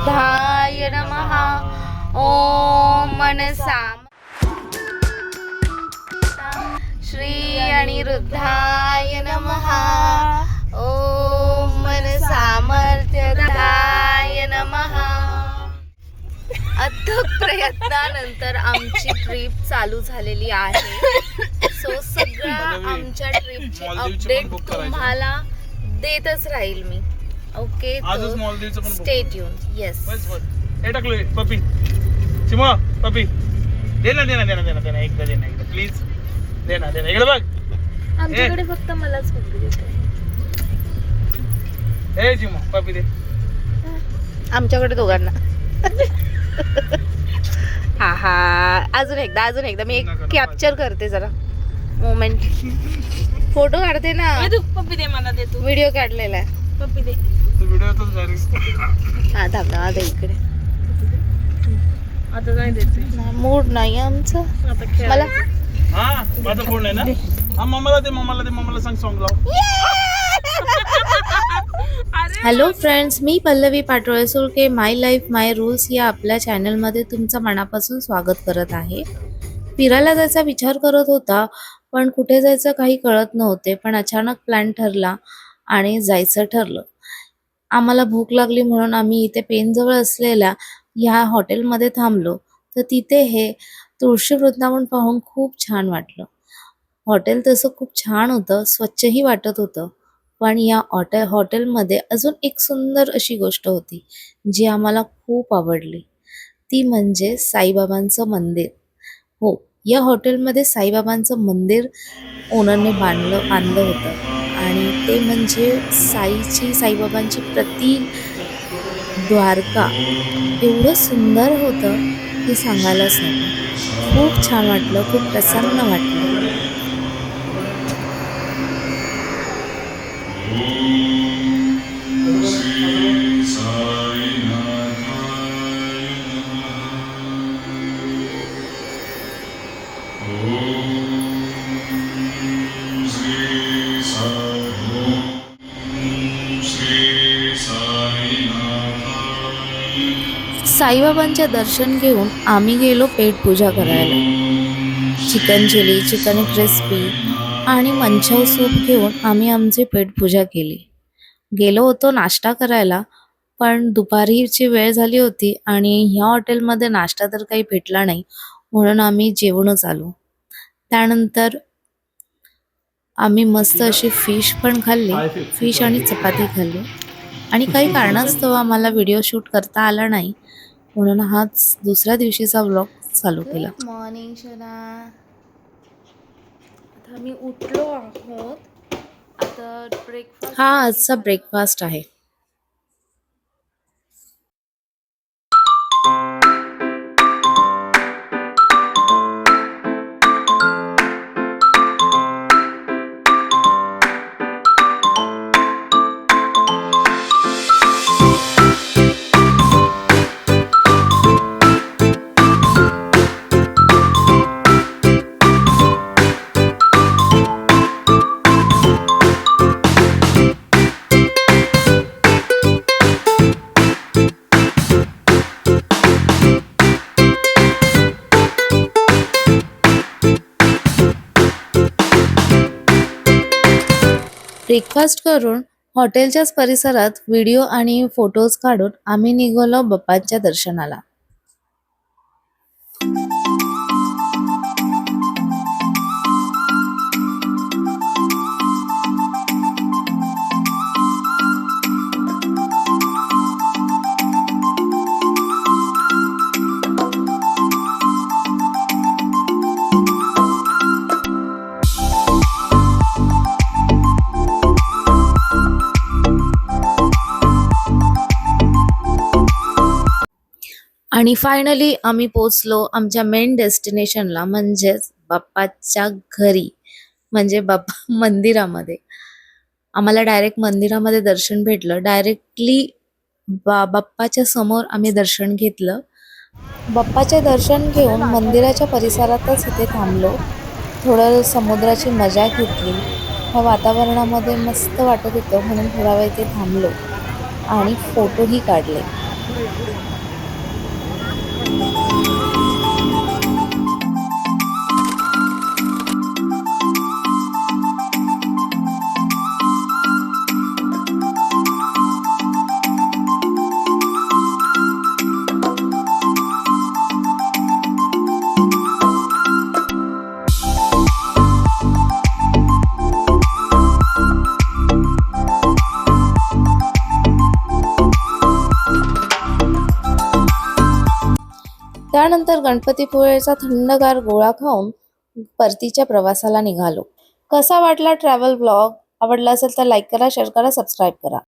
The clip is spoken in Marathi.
अनिरुद्धाय नमः. ओम मनसा श्री अनिरुद्धाय नमः. ओम मनसामर्थ्यदाय नमः. अथक प्रयत्नानंतर आमची ट्रिप चालू झालेली आहे. सो सगळ्या आमच्या ट्रिपची अपडेट तुम्हाला देतच राहील मी. Okay, stay tune. येस, हे टाकलोय पपी. चिमो पपी दे ना एकदा प्लीज. दे ना इकडे बघ. आमच्याकडे फक्त मलाच पप्पी देतो. ए चिमो पपी दे. आमच्याकडे दोघांना. हा हा, अजून एकदा मी एक कॅप्चर करते जरा मोमेंट. फोटो काढते ना. तू पप्पी दे मला. दे तू. व्हिडिओ काढलेला आहे. पप्पी दे. तू व्हिडिओतच डायरेक्ट. हा दादा आता इकडे. आता नाही देते. मूड नाही आमचं. आता खेळ. मला हा माझा फोन आहे ना. हा मम्माला सांग सॉन्ग लाव. हॅलो फ्रेंड्स, मी पल्लवी पाटोळे सुळके माय लाईफ माय रूल्स या आपल्या चॅनलमध्ये तुमचं मनापासून स्वागत करत आहे. फिरायला जायचा विचार करत होता, पण कुठे जायचं काही कळत नव्हते. पण अचानक प्लॅन ठरला आणि जायचं ठरलं. आम्हाला भूक लागली म्हणून आम्ही इथे पेनजवळ असलेल्या ह्या हॉटेलमध्ये थांबलो. तर तिथे हे तुळशी वृंदावन पाहून खूप छान वाटलं. हॉटेल तसं खूप छान होतं, स्वच्छही वाटत होतं. पण या हॉटेलमध्ये अजून एक सुंदर अशी गोष्ट होती जी आम्हाला खूप आवडली. ती म्हणजे साईबाबांचं मंदिर. हो, या हॉटेलमध्ये साईबाबांचं मंदिर ओनरने बांधलं होतं. आणि ते म्हणजे साईबाबांची द्वारका एवढं सुंदर होतं की सांगायलाच नको. खूप छान वाटलं, खूप प्रसन्न वाटलं. साईबाबांचे दर्शन घेऊन आम्ही गेलो पेट पूजा करायला. चिकन चिली, चिकन क्रिस्पी आणि मंचाव सूप घेऊन आम्ही आमची पेट पूजा केली. गेलो होतो नाश्ता करायला, पण दुपारीची वेळ झाली होती आणि ह्या हॉटेलमध्ये नाश्ता तर काही भेटला नाही, म्हणून आम्ही जेवणच आलो. त्यानंतर आम्ही मस्त अशी फिश पण खाल्ली. फिश आणि चपाती खाल्ली. आणि काही कारणास्तव आम्हाला व्हिडिओ शूट करता आला नाही, म्हणून हाच दुसऱ्या दिवशीचा व्लॉग चालू केला. Good morning शना. आता आम्ही उठलो आहोत. आता ब्रेकफास्ट. हा आजचा ब्रेकफास्ट आहे. ब्रेकफास्ट करून हॉटेलच्याच परिसरात व्हिडिओ आणि फोटोज काढून आम्ही निघालो बाप्पांच्या दर्शनाला. आणि फायनली आम्ही पोचलो आमच्या मेन डेस्टिनेशनला, म्हणजेच बाप्पाच्या घरी, म्हणजे बाप्पा मंदिरामध्ये. आम्हाला डायरेक्ट मंदिरामध्ये दर्शन भेटलं. डायरेक्टली बाप्पाच्या समोर आम्ही दर्शन घेतलं. बाप्पाचे दर्शन घेऊन मंदिराच्या परिसरातच इथे थांबलो. थोडं समुद्राची मजा घेतली. ह्या वातावरणामध्ये मस्त वाटत होतं, म्हणून थोडा वेळ इथे थांबलो आणि फोटोही काढले. त्यानंतर गणपतीपुळेचा थंडगार गोळा खाऊन परतीच्या प्रवासाला निघालो. कसा वाटला ट्रॅव्हल ब्लॉग? आवडला असेल तर लाईक करा, शेअर करा, सबस्क्राईब करा.